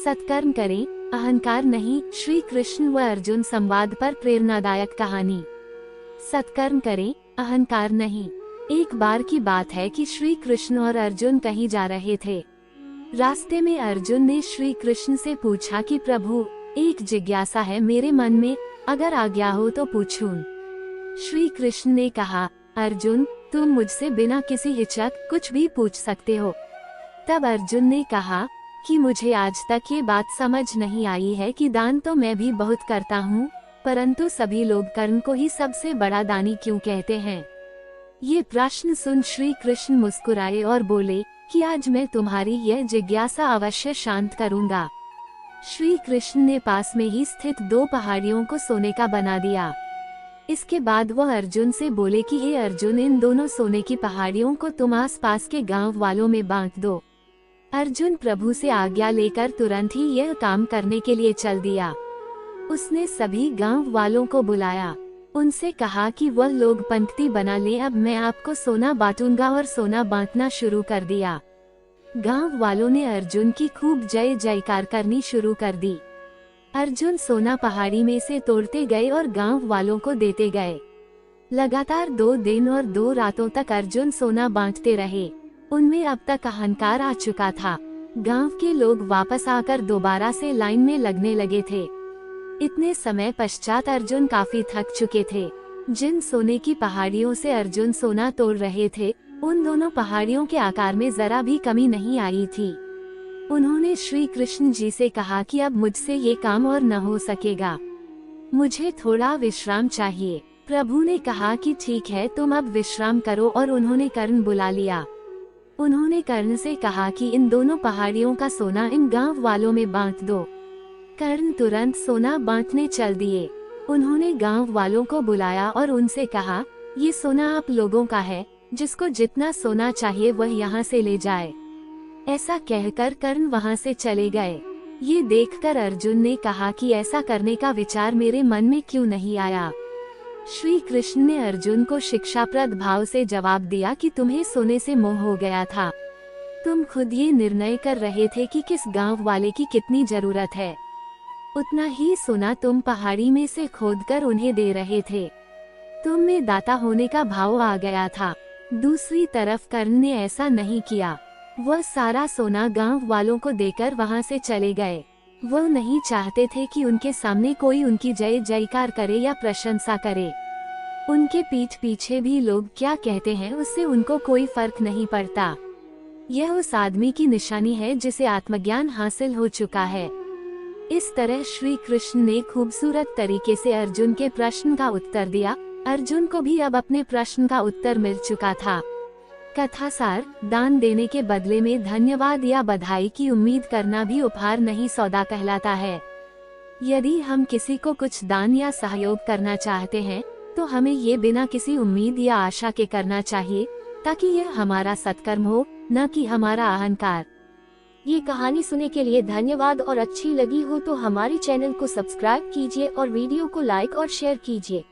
सत्कर्म करें, अहंकार नहीं। श्री कृष्ण व अर्जुन संवाद पर प्रेरणादायक कहानी। सत्कर्म करें, अहंकार नहीं। एक बार की बात है कि श्री कृष्ण और अर्जुन कहीं जा रहे थे। रास्ते में अर्जुन ने श्री कृष्ण से पूछा कि प्रभु, एक जिज्ञासा है मेरे मन में, अगर आज्ञा हो तो पूछूं। श्री कृष्ण ने कहा, अर्जुन, तुम मुझसे बिना किसी हिचक कुछ भी पूछ सकते हो। तब अर्जुन ने कहा कि मुझे आज तक ये बात समझ नहीं आई है कि दान तो मैं भी बहुत करता हूँ, परंतु सभी लोग कर्म को ही सबसे बड़ा दानी क्यों कहते हैं। ये प्रश्न सुन श्री कृष्ण मुस्कुराए और बोले कि आज मैं तुम्हारी यह जिज्ञासा अवश्य शांत करूँगा। श्री कृष्ण ने पास में ही स्थित 2 पहाड़ियों को सोने का बना दिया। इसके बाद वह अर्जुन से बोले कि हे अर्जुन, इन दोनों सोने की पहाड़ियों को तुम आसपास के गांव वालों में बांट दो। अर्जुन प्रभु से आज्ञा लेकर तुरंत ही यह काम करने के लिए चल दिया। उसने सभी गांव वालों को बुलाया, उनसे कहा कि वह लोग पंक्ति बना ले, अब मैं आपको सोना बांटूंगा, और सोना बांटना शुरू कर दिया। गांव वालों ने अर्जुन की खूब जय जयकार करनी शुरू कर दी। अर्जुन सोना पहाड़ी में से तोड़ते गए और गांव वालों को देते गए। लगातार 2 दिन और 2 रातों तक अर्जुन सोना बांटते रहे। उनमें अब तक अहंकार आ चुका था। गांव के लोग वापस आकर दोबारा से लाइन में लगने लगे थे। इतने समय पश्चात अर्जुन काफी थक चुके थे। जिन सोने की पहाड़ियों से अर्जुन सोना तोड़ रहे थे, उन दोनों पहाड़ियों के आकार में जरा भी कमी नहीं आई थी। उन्होंने श्री कृष्ण जी से कहा कि अब मुझसे ये काम और न हो सकेगा, मुझे थोड़ा विश्राम चाहिए। प्रभु ने कहा कि ठीक है, तुम अब विश्राम करो, और उन्होंने कर्ण बुला लिया। उन्होंने कर्ण से कहा कि इन दोनों पहाड़ियों का सोना इन गांव वालों में बांट दो। कर्ण तुरंत सोना बांटने चल दिए। उन्होंने गांव वालों को बुलाया और उनसे कहा, ये सोना आप लोगों का है, जिसको जितना सोना चाहिए वह यहाँ से ले जाए। ऐसा कहकर कर्ण वहाँ से चले गए। ये देखकर अर्जुन ने कहा कि ऐसा करने का विचार मेरे मन में क्यों नहीं आया। श्री कृष्ण ने अर्जुन को शिक्षाप्रद भाव से जवाब दिया कि तुम्हें सोने से मोह हो गया था। तुम खुद ये निर्णय कर रहे थे कि किस गांव वाले की कितनी जरूरत है, उतना ही सोना तुम पहाड़ी में से खोदकर उन्हें दे रहे थे। तुम में दाता होने का भाव आ गया था। दूसरी तरफ कर्ण ने ऐसा नहीं किया। वह सारा सोना गांव वालों को देकर वहां से चले गए। वह नहीं चाहते थे कि उनके सामने कोई उनकी जय जयकार करे या प्रशंसा करे। उनके पीठ पीछे भी लोग क्या कहते हैं उससे उनको कोई फर्क नहीं पड़ता। यह उस आदमी की निशानी है जिसे आत्मज्ञान हासिल हो चुका है। इस तरह श्री कृष्ण ने खूबसूरत तरीके से अर्जुन के प्रश्न का उत्तर दिया। अर्जुन को भी अब अपने प्रश्न का उत्तर मिल चुका था। कथा सार: दान देने के बदले में धन्यवाद या बधाई की उम्मीद करना भी उपहार नहीं, सौदा कहलाता है। यदि हम किसी को कुछ दान या सहयोग करना चाहते हैं, तो हमें ये बिना किसी उम्मीद या आशा के करना चाहिए, ताकि यह हमारा सत्कर्म हो, न कि हमारा अहंकार। ये कहानी सुनने के लिए धन्यवाद, और अच्छी लगी हो तो हमारे चैनल को सब्सक्राइब कीजिए और वीडियो को लाइक और शेयर कीजिए।